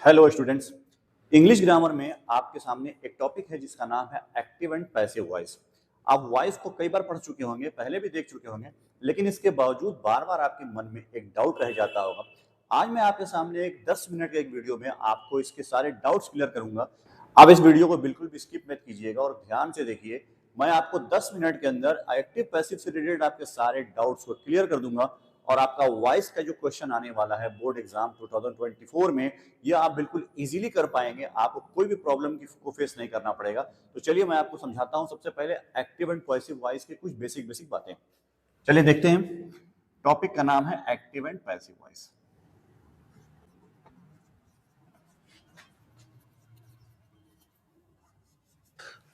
Hello students. English grammar में आपके सामने एक टॉपिक है जिसका नाम है एक्टिव एंड पैसिव वॉइस। आप वॉइस को कई बार पढ़ चुके होंगे, पहले भी देख चुके होंगे, लेकिन इसके बावजूद बार बार आपके मन में एक डाउट रह जाता होगा। आज मैं आपके सामने एक 10 मिनट के एक वीडियो में आपको इसके सारे डाउट्स क्लियर करूंगा। आप इस वीडियो को बिल्कुल भी स्किप मत कीजिएगा और ध्यान से देखिए। मैं आपको 10 मिनट के अंदर एक्टिव पैसिव से रिलेटेड आपके सारे डाउट्स को क्लियर कर दूंगा और आपका वॉइस का जो क्वेश्चन आने वाला है बोर्ड एग्जाम 2024 में, ये आप बिल्कुल इजीली कर पाएंगे। आपको कोई भी प्रॉब्लम को फेस नहीं करना पड़ेगा। तो चलिए मैं आपको समझाता हूं। सबसे पहले एक्टिव एंड पैसिव वॉइस के कुछ बेसिक बातें चलिए देखते हैं। टॉपिक का नाम है एक्टिव एंड पैसिव वॉइस।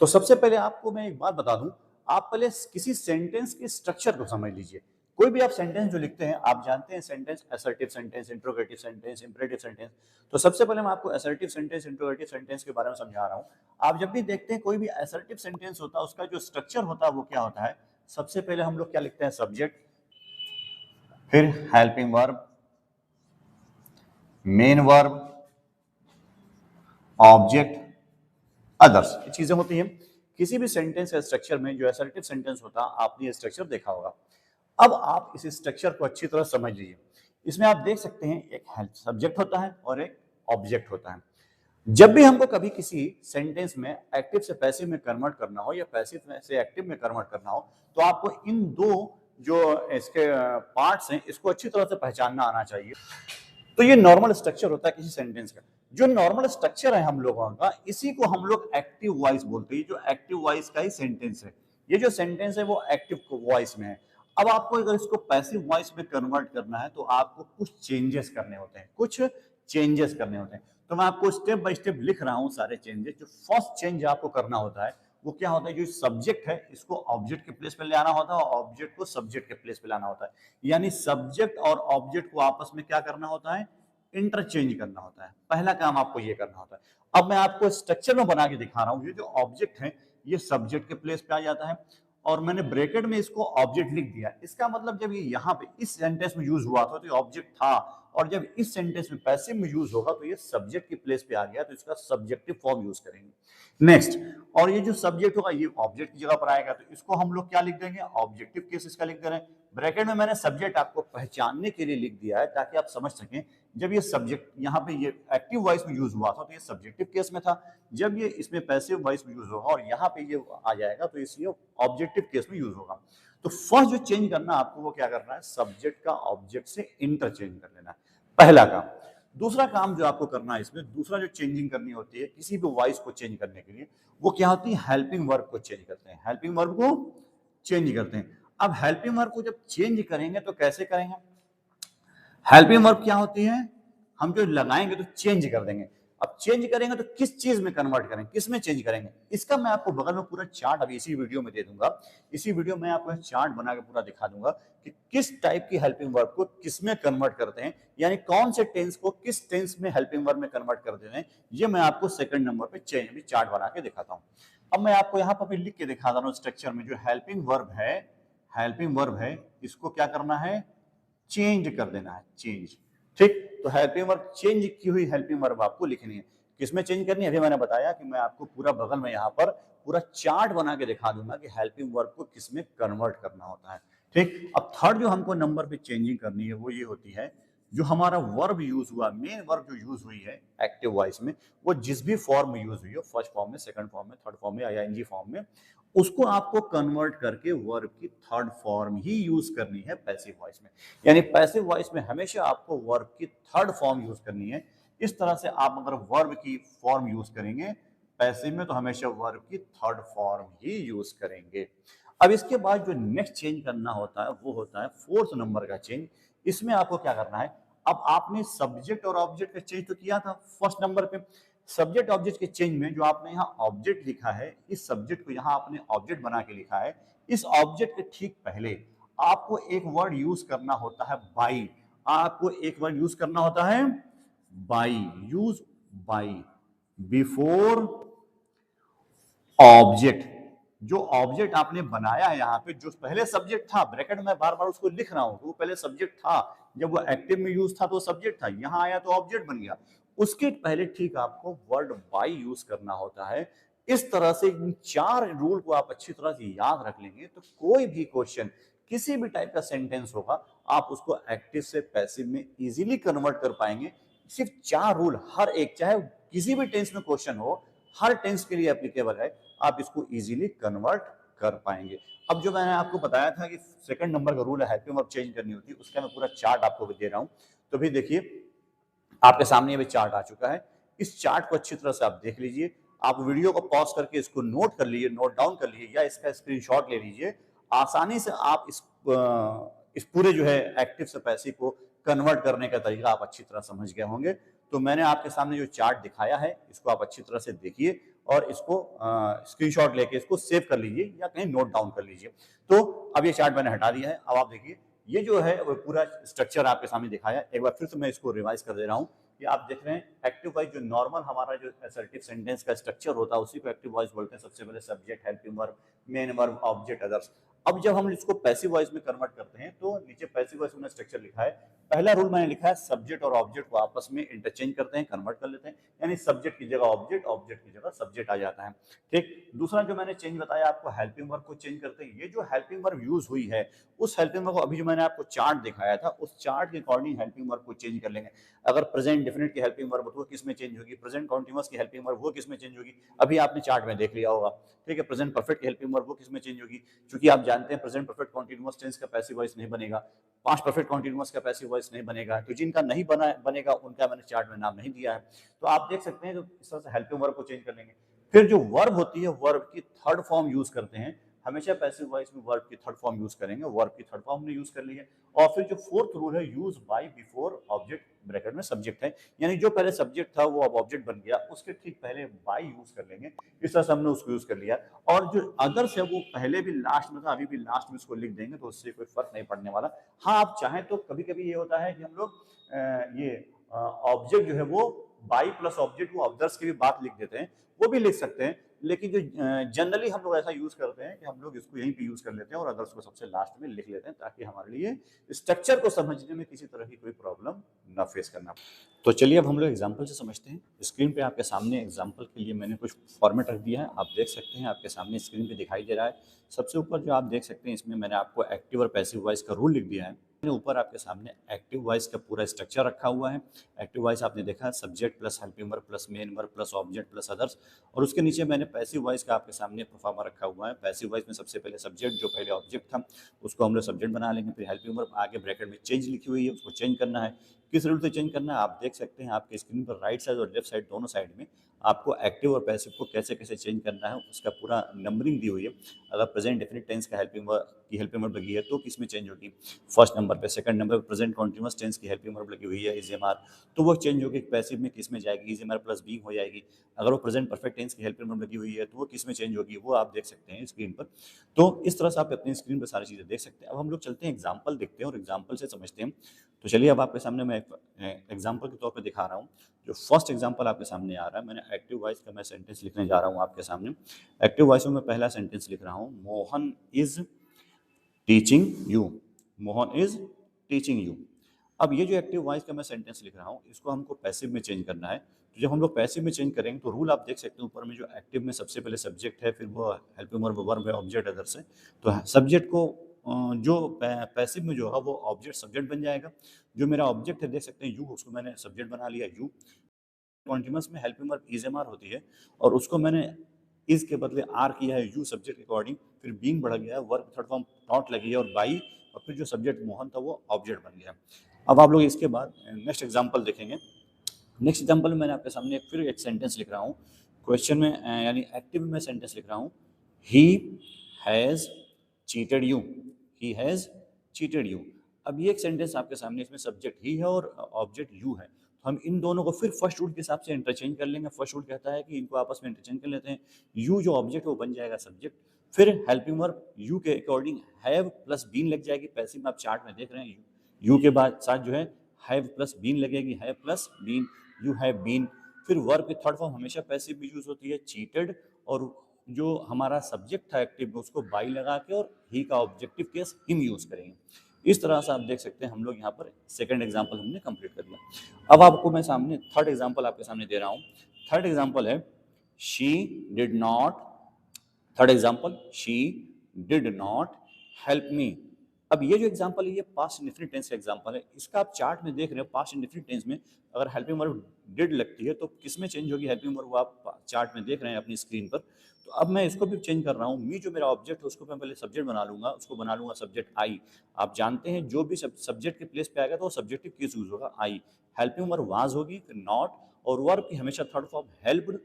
तो सबसे पहले आपको मैं एक बात बता दूं, आप पहले किसी सेंटेंस के स्ट्रक्चर को समझ लीजिए। कोई भी आप सेंटेंस जो लिखते हैं, आप जानते हैं sentence assertive sentence, interrogative sentence, imperative sentence. तो सबसे पहले मैं आपको असर्टिव सेंटेंस, इंट्रोगेटिव सेंटेंस के बारे में समझा रहा हूं। आप जब भी देखते हैं कोई भी असर्टिव सेंटेंस होता है, उसका जो स्ट्रक्चर होता है वो क्या होता है। सबसे पहले हम लोग क्या लिखते हैं, सब्जेक्ट, फिर helping verb, main verb, object, others, ये चीजें होती हैं किसी भी सेंटेंस का स्ट्रक्चर में। जो असर्टिव सेंटेंस होता है, आपने ये स्ट्रक्चर देखा होगा। अब आप इस स्ट्रक्चर को अच्छी तरह समझ लीजिए। इसमें आप देख सकते हैं एक सब्जेक्ट होता है और एक ऑब्जेक्ट होता है। जब भी हमको कभी किसी सेंटेंस में एक्टिव से पैसिव में कन्वर्ट करना हो या पैसिव से एक्टिव में कन्वर्ट करना हो, तो आपको इन दो जो इसके पार्ट्स हैं, इसको अच्छी तरह से पहचानना आना चाहिए। तो ये नॉर्मल स्ट्रक्चर होता है किसी सेंटेंस का। जो नॉर्मल स्ट्रक्चर है हम लोगों का, इसी को हम लोग एक्टिव वॉइस बोलते हैं। जो एक्टिव वॉइस का ही सेंटेंस है, ये जो सेंटेंस है वो एक्टिव वॉइस में है। अब आपको अगर इसको पैसिव वॉइस में कन्वर्ट करना है, तो आपको कुछ चेंजेस करने होते हैं, कुछ चेंजेस करने होते हैं। तो मैं आपको स्टेप बाय स्टेप लिख रहा हूं सारे चेंजेस। जो फर्स्ट चेंज आपको करना होता है वो क्या होता है, जो सब्जेक्ट है इसको ऑब्जेक्ट के प्लेस पे ले आना होता है और ऑब्जेक्ट को सब्जेक्ट के प्लेस पे लाना होता है। यानी सब्जेक्ट और ऑब्जेक्ट को आपस में क्या करना होता है, इंटरचेंज करना होता है। पहला काम आपको ये करना होता है। अब मैं आपको स्ट्रक्चर में बना के दिखा रहा हूं। ये जो ऑब्जेक्ट है ये सब्जेक्ट के प्लेस पे आ जाता है और मैंने ब्रैकेट में इसको ऑब्जेक्ट लिख दिया। इसका मतलब जब ये यहाँ पे इस सेंटेंस में यूज हुआ था तो ये ऑब्जेक्ट था, और जब इस सेंटेंस में पैसिव में यूज होगा तो ये सब्जेक्ट की प्लेस पे आ गया, तो इसका सब्जेक्टिव फॉर्म यूज करेंगे। नेक्स्ट, और ये जो सब्जेक्ट होगा ये ऑब्जेक्ट की जगह पर आएगा, तो इसको हम लोग क्या लिख देंगे, ऑब्जेक्टिव केस इसका लिख दे रहे हैं। ब्रैकेट में मैंने सब्जेक्ट आपको पहचानने के लिए लिख दिया है ताकि आप समझ सकें। जब ये सब्जेक्ट यहाँ पे ये एक्टिव वॉइस में यूज हुआ था तो ये सब्जेक्टिव केस में था। जब ये इसमें पैसिव वॉइस में यूज होगा और यहाँ पे ये आ जाएगा तो इसलिए ऑब्जेक्टिव केस में यूज होगा। तो फर्स्ट जो चेंज करना आपको वो क्या करना है, सब्जेक्ट का ऑब्जेक्ट से इंटरचेंज कर लेना है, पहला काम। दूसरा काम जो आपको करना है, इसमें दूसरा जो चेंजिंग करनी होती है किसी भी वॉइस को चेंज करने के लिए, वो क्या होती है, हेल्पिंग वर्ब को चेंज करते हैं। हेल्पिंग वर्ब को चेंज करते हैं। अब हेल्पिंग वर्ब को जब चेंज करेंगे तो कैसे करेंगे, हेल्पिंग वर्ब क्या होती है, हम जो लगाएंगे तो चेंज कर देंगे। अब चेंज करेंगे तो किस चीज में कन्वर्ट करेंगे, किस में चेंज करेंगे, इसका मैं आपको बगल में पूरा चार्ट अभी इसी वीडियो में दे दूंगा। इसी वीडियो में आपको चार्ट बना के पूरा दिखा दूंगा कि किस टाइप की हेल्पिंग वर्ब को किस में कन्वर्ट करते हैं, यानी कौन से टेंस को किस टेंस में हेल्पिंग वर्ब में कन्वर्ट कर देते हैं। ये मैं आपको सेकंड नंबर पे चार्ट बना के दिखाता हूँ। अब मैं आपको यहाँ पर लिख के दिखा रहा हूँ स्ट्रक्चर में। जो हेल्पिंग वर्ब है इसको क्या करना है, चेंज कर देना है, चेंज। ठीक, तो हेल्पिंग वर्ब चेंज की हुई हेल्पिंग वर्ब आपको लिखनी है। किसमें चेंज करनी है, अभी मैंने बताया कि मैं आपको पूरा बगल में यहाँ पर पूरा चार्ट बना के दिखा दूंगा कि हेल्पिंग वर्ब को किसमें कन्वर्ट करना होता है। ठीक, अब थर्ड जो हमको नंबर पे चेंजिंग करनी है वो ये होती है, जो हमारा वर्ब यूज हुआ, मेन वर्ब जो यूज हुई है एक्टिव वॉइस में, वो जिस भी फॉर्म में यूज हुई हो, फर्स्ट फॉर्म में, सेकंड फॉर्म में, थर्ड फॉर्म में, आईएनजी फॉर्म में, उसको आपको कन्वर्ट करके वर्ब की थर्ड फॉर्म ही यूज करनी है पैसिव वॉइस में। यानी पैसिव वॉइस में हमेशा आपको वर्ब की थर्ड फॉर्म यूज करनी है। इस तरह से आप अगर वर्ब की फॉर्म यूज करेंगे पैसिव में, तो हमेशा वर्ब की थर्ड फॉर्म ही यूज करेंगे। अब इसके बाद जो नेक्स्ट चेंज करना होता है वो होता है फोर्थ नंबर का चेंज। इसमें आपको क्या करना है, अब आपने सब्जेक्ट और ऑब्जेक्ट का चेंज तो किया था फर्स्ट नंबर पे। सब्जेक्ट ऑब्जेक्ट के चेंज में जो आपने यहाँ ऑब्जेक्ट लिखा है, इस सब्जेक्ट को यहाँ आपने ऑब्जेक्ट बना के लिखा है। इस ऑब्जेक्ट के ठीक पहले आपको एक वर्ड यूज करना होता है, बाई। आपको एक वर्ड यूज करना होता है, by. Use by before object. जो ऑब्जेक्ट आपने बनाया है यहाँ पे, जो पहले सब्जेक्ट था, ब्रैकेट में बार बार उसको लिख रहा हूं, तो वो पहले सब्जेक्ट था। जब वो एक्टिव में यूज था तो सब्जेक्ट था, यहाँ आया तो ऑब्जेक्ट बन गया। उसके पहले ठीक आपको वर्ड बाय यूज करना होता है। इस तरह से इन 4 रूल को आप अच्छी तरह से याद रख लेंगे तो कोई भी क्वेश्चन, किसी भी टाइप का सेंटेंस होगा, आप उसको एक्टिव से पैसिव में इजीली कन्वर्ट कर पाएंगे। सिर्फ 4 रूल, हर एक, चाहे किसी भी टेंस में क्वेश्चन हो, हर टेंस के लिए एप्लीकेबल है, आप इसको इजीली कन्वर्ट कर पाएंगे। अब जो मैंने आपको बताया था कि सेकंड नंबर का रूल है हेल्पिंग वर्ब चेंज करनी होती है, उसका मैं पूरा चार्ट आपको दे रहा हूं। तो भी देखिए आपके सामने भी चार्ट आ चुका है। इस चार्ट को अच्छी तरह से आप देख लीजिए। आप वीडियो को पॉज करके इसको नोट कर लीजिए, नोट डाउन कर लीजिए, या इसका स्क्रीनशॉट ले लीजिए। आसानी से आप इस पूरे जो है एक्टिव से पैसिव को कन्वर्ट करने का तरीका आप अच्छी तरह समझ गए होंगे। तो मैंने आपके सामने जो चार्ट दिखाया है इसको आप अच्छी तरह से देखिए और इसको स्क्रीनशॉट लेके इसको सेव कर लीजिए या कहीं नोट डाउन कर लीजिए। तो अब ये चार्ट मैंने हटा दिया है। अब आप देखिए ये जो है वो पूरा स्ट्रक्चर आपके सामने दिखाया। एक बार फिर से मैं इसको रिवाइज कर दे रहा हूँ कि आप देख रहे हैं एक्टिव वॉइस जो नॉर्मल हमारा जो असर्टिव सेंटेंस का स्ट्रक्चर होता है उसी को एक्टिव वॉइस बोलते हैं। सबसे पहले subject, helping verb, main verb, object, others. अब जब हम इसको पैसिव वॉइस में कन्वर्ट करते हैं तो नीचे पैसिव वॉइस में स्ट्रक्चर लिखा है। पहला रूल मैंने लिखा है सब्जेक्ट और ऑब्जेक्ट को आपस में इंटरचेंज करते हैं, कन्वर्ट कर लेते हैं, यानी सब्जेक्ट की जगह ऑब्जेक्ट, ऑब्जेक्ट की जगह सब्जेक्ट आ जाता है। ठीक। दूसरा जो मैंने चेंज बताया आपको, हेल्पिंग वर्ब को चेंज करते हैं। ये जो हेल्पिंग वर्ब यूज हुई है उस हेल्पिंग वर्ब को अभी जो मैंने आपको चार्ट दिखाया था उस चार्ट के अकॉर्डिंग हेल्पिंग वर्ब को चेंज कर लेंगे। अगर प्रेजेंट डेफिनेट की हेल्पिंग वर्ब वो किस में चेंज होगी, प्रेजेंट कॉन्टिन्यूअस की हेल्पिंग वर्ब वो किस में चेंज होगी, अभी आपने चार्ट में देख लिया होगा। ठीक है। प्रेजेंट परफेक्ट की हेल्पिंग वर्ब वो किस में चेंज होगी, क्योंकि आप जानते हैं प्रेजेंट परफेक्ट कॉन्टिन्यूअस टेंस का पैसिव वॉइस नहीं बनेगा, पास्ट परफेक्ट कॉन्टिन्यूअस का पैसिव वॉइस नहीं बनेगा। तो जिनका नहीं बनेगा उनका मैंने चार्ट में नाम नहीं दिया है। तो आप देख सकते हैं तो इस तरह से हेल्पिंग वर्ब को चेंज कर लेंगे। फिर जो वर्ब होती है वर्ब की थर्ड फॉर्म यूज करते हैं। हमेशा पैसिव वॉइस में वर्ब की थर्ड फॉर्म यूज करेंगे, वर्ब की थर्ड फॉर्म ने यूज कर ली है। और फिर जो फोर्थ रूल है use by before object, bracket में सब्जेक्ट है, यानी जो पहले सब्जेक्ट था वो अब ऑब्जेक्ट बन गया, उसके ठीक पहले बाय यूज कर लेंगे। इस तरह से हमने उसको यूज कर लिया। और जो अदर्स है वो पहले भी लास्ट में था, अभी भी लास्ट में उसको लिख देंगे तो उससे कोई फर्क नहीं पड़ने वाला। हाँ आप चाहें तो कभी कभी ये होता है कि हम लोग ये ऑब्जेक्ट जो है वो बाई प्लस ऑब्जेक्ट वो अदर्स की भी बात लिख देते हैं, वो भी लिख सकते हैं। लेकिन जो जनरली हम लोग ऐसा यूज करते हैं कि हम लोग इसको यहीं पे यूज कर लेते हैं और अदर्स को सबसे लास्ट में लिख लेते हैं ताकि हमारे लिए स्ट्रक्चर को समझने में किसी तरह की कोई प्रॉब्लम ना फेस करना पड़े। तो चलिए अब हम लोग एग्जांपल से समझते हैं। स्क्रीन पे आपके सामने एग्जांपल के लिए मैंने कुछ फॉर्मेट रख दिया है, आप देख सकते हैं आपके सामने स्क्रीन पे दिखाई दे रहा है। सबसे ऊपर जो आप देख सकते हैं इसमें मैंने आपको एक्टिव और पैसिव वॉइस का रूल लिख दिया है। ऊपर आपके सामने एक्टिव वॉइस का पूरा स्ट्रक्चर रखा हुआ है। एक्टिव वॉइस आपने देखा subject plus helping verb plus main verb plus object plus others. और उसके नीचे मैंने पैसिव वॉइस का आपके सामने परफॉर्मा रखा हुआ है। पैसिव वॉइस में सबसे पहले सब्जेक्ट जो पहले ऑब्जेक्ट था उसको हम लोग सब्जेक्ट बना लेंगे, फिर हेल्पिंग वर्ब आगे ब्रैकेट में चेंज लिखी हुई है उसको चेंज करना है। किस रूल से चेंज करना है आप देख सकते हैं आपके स्क्रीन पर राइट साइड और लेफ्ट साइड दोनों साइड में आपको एक्टिव और पैसिव को कैसे कैसे चेंज करना है उसका पूरा नंबरिंग दी हुई है। अगर प्रेजेंट डेफिनिट टेंस का हेल्पिंग वर्ब लगी है तो किस में चेंज होगी, फर्स्ट नंबर पे। सेकंड नंबर पे प्रेजेंट कॉन्टिन्यूअस टेंस की हेल्पिंग वर्ब लगी हुई है इज़ेमार, तो वो चेंज होगी पैसिव में किस में जाएगी, इज़ेमार प्लस बीइंग हो जाएगी। अगर वो प्रेजेंट परफेक्ट टेंस की हेल्पिंग वर्ब लगी हुई है तो वो किस में चेंज होगी, वो आप देख सकते हैं स्क्रीन पर। तो इस तरह से आप अपनी स्क्रीन पर सारी चीज़ें देख सकते हैं। अब हम लोग चलते हैं एग्जाम्पल देखते हैं और एग्जाम्पल से समझते हैं। तो चलिए अब आपके सामने मैं एग्जाम्पल के तौर पर दिखा रहा हूँ। जो फर्स्ट एग्जाम्पल आपके सामने आ रहा है, मैंने एक्टिव वॉइस का मैं सेंटेंस लिखने जा रहा हूँ आपके सामने। एक्टिव वॉइस में मैं पहला सेंटेंस लिख रहा हूँ, Mohan is teaching you. Mohan is teaching you. अब ये जो एक्टिव वॉइस का मैं सेंटेंस लिख रहा हूँ इसको हमको पैसिव में चेंज करना है। तो जब हम लोग पैसिव में चेंज करेंगे तो रूल आप देख सकते हैं ऊपर में, जो एक्टिव में सबसे पहले सब्जेक्ट है, फिर वो हेल्पिंग वर्ब है, ऑब्जेक्ट अदर्स है। तो सब्जेक्ट को जो पैसिव में जो है वो ऑब्जेक्ट सब्जेक्ट बन जाएगा। जो मेरा ऑब्जेक्ट है देख सकते हैं यू, उसको मैंने सब्जेक्ट बना लिया यू। कॉन्टिन्यूअस में हेल्पिंग वर्ब इज़एमआर होती है और उसको मैंने इज के बदले आर किया है यू सब्जेक्ट के अकॉर्डिंग। फिर बीइंग बढ़ गया है, वर्ब थर्ड फॉर्म नॉट लगी है और बाई, और फिर जो सब्जेक्ट मोहन था वो ऑब्जेक्ट बन गया। अब आप लोग इसके बाद नेक्स्ट एग्जांपल देखेंगे। नेक्स्ट एग्जांपल में मैंने आपके सामने फिर एक सेंटेंस लिख रहा हूँ। क्वेश्चन में यानी एक्टिव में सेंटेंस लिख रहा हूँ, he has cheated you. He has cheated you. अब ये एक सेंटेंस आपके सामने, इसमें सब्जेक्ट ही है और ऑब्जेक्ट यू है। तो हम इन दोनों को फिर फर्स्ट रूल के हिसाब से इंटरचेंज कर लेंगे। फर्स्ट रूल कहता है कि इनको आपस में इंटरचेंज कर लेते हैं। यू जो ऑब्जेक्ट है वो बन जाएगा सब्जेक्ट। फिर हेल्पिंग वर्ब यू के अकॉर्डिंग हैव प्लस बीन लग जाएगी। पैसिव में आप चार्ट में देख रहे हैं यू के बाद साथ जो है हैव प्लस बीन लगेगी, have plus been, you have been. फिर वर्ब की थर्ड फॉर्म हमेशा पैसिव में यूज होती है चीटेड, और जो हमारा सब्जेक्ट था एक्टिव में उसको बाई लगा के और ही का ऑब्जेक्टिव केस हिम यूज करेंगे। इस तरह से आप देख सकते हैं हम लोग यहाँ पर सेकंड एग्जाम्पल हमने कंप्लीट कर दिया। अब आपको मैं सामने थर्ड एग्जाम्पल आपके सामने दे रहा हूँ। थर्ड एग्जाम्पल है she did not, third example she did not help me. अब ये जो एग्जाम्पल है ये पास्ट इंडेफिनिट टेंस का एग्जाम्पल है। इसका आप चार्ट में देख रहे हो पास्ट इंडेफिनिट टेंस में अगर हेल्पिंग वर्ब डिड लगती है तो किस में चेंज होगी हेल्पिंग वर्ब, वो आप चार्ट में देख रहे हैं अपनी स्क्रीन पर। तो अब मैं इसको भी चेंज कर रहा हूँ। मी जो मेरा ऑब्जेक्ट है उसको मैं पहले सब्जेक्ट बना लूंगा, उसको बना लूंगा सब्जेक्ट आई। आप जानते हैं जो भी सब्जेक्ट के प्लेस पे आएगा तो वो सब्जेक्टिव केस यूज होगा आई। हेल्पिंग वर्ब वाज होगी, फिर नॉट, और वर्ब की हमेशा थर्ड फॉर्म हेल्प्ड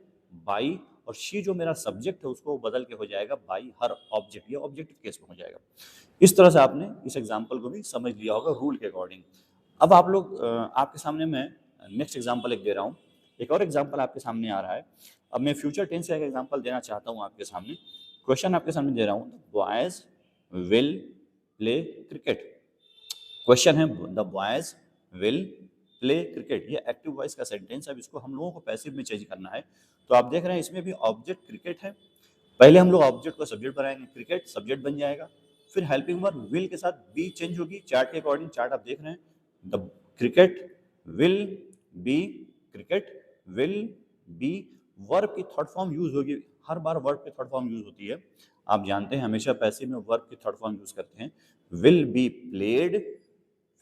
बाई, और शी जो मेरा सब्जेक्ट है उसको बदल के हो जाएगा बाई हर ऑब्जेक्ट, ये ऑब्जेक्टिव केस में हो जाएगा। इस तरह से आपने इस एग्जाम्पल को भी समझ लिया होगा रूल के अकॉर्डिंग। अब आप लोग आपके सामने मैं नेक्स्ट एग्जाम्पल एक दे रहा हूँ। एक और एग्जाम्पल आपके सामने आ रहा है। अब मैं फ्यूचर टेंस का एक एग्जाम्पल देना चाहता हूँ आपके सामने। क्वेश्चन आपके सामने दे रहा हूँ, boys will play cricket. Question है the boys will play cricket, ये एक्टिव वॉइस का सेंटेंस है। अब इसको हम लोगों को पैसिव में चेंज करना है। तो आप देख रहे हैं इसमें भी ऑब्जेक्ट क्रिकेट है। पहले हम लोग ऑब्जेक्ट को सब्जेक्ट बनाएंगे, क्रिकेट सब्जेक्ट बन जाएगा, फिर हेल्पिंग वर्ब विल के साथ बी चेंज होगी चार्ट के अकॉर्डिंग। चार्ट आप देख रहे हैं, the cricket will be, cricket will be, verb की थर्ड फॉर्म यूज होगी। हर बार वर्ब की थर्ड फॉर्म यूज होती है, आप जानते हैं हमेशा पैसिव में वर्ब की थर्ड फॉर्म यूज करते हैं। विल बी प्लेड,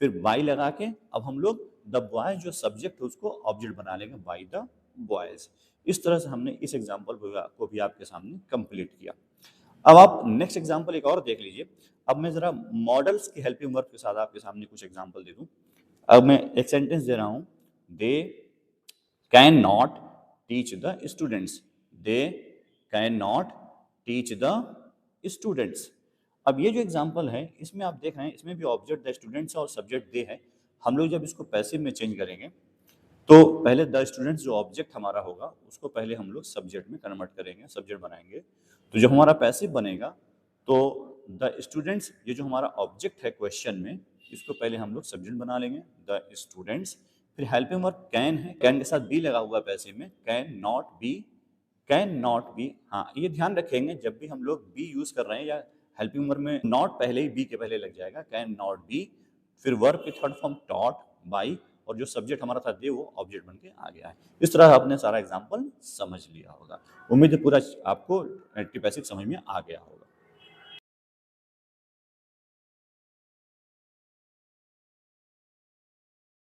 फिर बाई लगा के अब हम लोग द बॉयज जो सब्जेक्ट है उसको ऑब्जेक्ट बना लेंगे बाई द बॉयज। इस तरह से हमने इस एग्जाम्पल को भी आपके सामने कंप्लीट किया। अब आप नेक्स्ट एग्जाम्पल एक और देख लीजिए। अब मैं जरा मॉडल्स की हेल्पिंग वर्ब के साथ आपके सामने कुछ एग्जाम्पल दे दूं। अब मैं एक सेंटेंस दे रहा हूं, they can not teach the students, they can not teach the students. अब ये जो एग्जाम्पल है इसमें आप देख रहे हैं इसमें भी ऑब्जेक्ट द स्टूडेंट्स और सब्जेक्ट दे है। हम लोग जब इसको पैसिव में चेंज करेंगे तो पहले द स्टूडेंट्स जो ऑब्जेक्ट हमारा होगा उसको पहले हम लोग सब्जेक्ट में कन्वर्ट करेंगे, सब्जेक्ट बनाएंगे। तो जो हमारा पैसिव बनेगा तो द स्टूडेंट्स ये जो हमारा ऑब्जेक्ट है क्वेश्चन में इसको पहले हम लोग सब्जेक्ट बना लेंगे द स्टूडेंट्स। फिर हेल्पिंग वर्ब कैन है, कैन के साथ बी लगा हुआ है पैसिव में, can not be, can not be. हाँ ये ध्यान रखेंगे जब भी हम लोग बी यूज कर रहे हैं या हेल्पिंग वर्ब में नॉट पहले ही बी के पहले लग जाएगा, कैन नॉट बी। फिर वर्ब की थर्ड फॉर्म टॉट बाई, और जो सब्जेक्ट हमारा था दे वो ऑब्जेक्ट बन के आ गया है। इस तरह आपने सारा एग्जाम्पल समझ लिया होगा। उम्मीद है पूरा आपको पैसिव समझ में आ गया होगा।